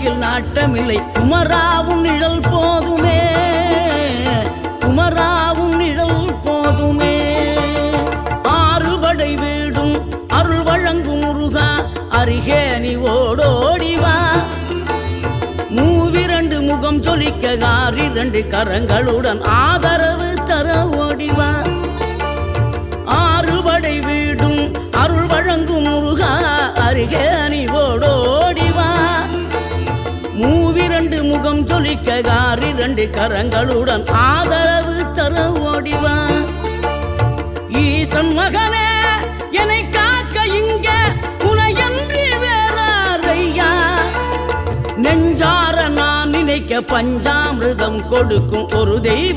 வாழ்க்கையில் நாட்டமில்லை. குமராவும் நிழல் போதுமே, குமராவும் நிழல் போதுமே. ஆறுபடை வீடும் அருள் வழங்கும் முருகா, அருகே நீ ஓடோடிவா. மூவிரண்டு முகம் சொலிக்க ஆறிரண்டு கரங்களுடன் ஆதரவு தர ஓடிவா. ஆறுபடை வீடும் அருள் வழங்கும் முருகா, அருகே நீ ஓடோடிவா. மூவிரண்டு முகம் சொலிக்க ஆறிரண்டு கரங்களுடன் ஆதரவு தர ஓடிவா. ஈசன் மகனே என்னை காக்க இங்க உனையன்றி வேறாரையா. நெஞ்சார நான் நினைக்க பஞ்சாமிர்தம் கொடுக்கும் ஒரு தெய்வம்.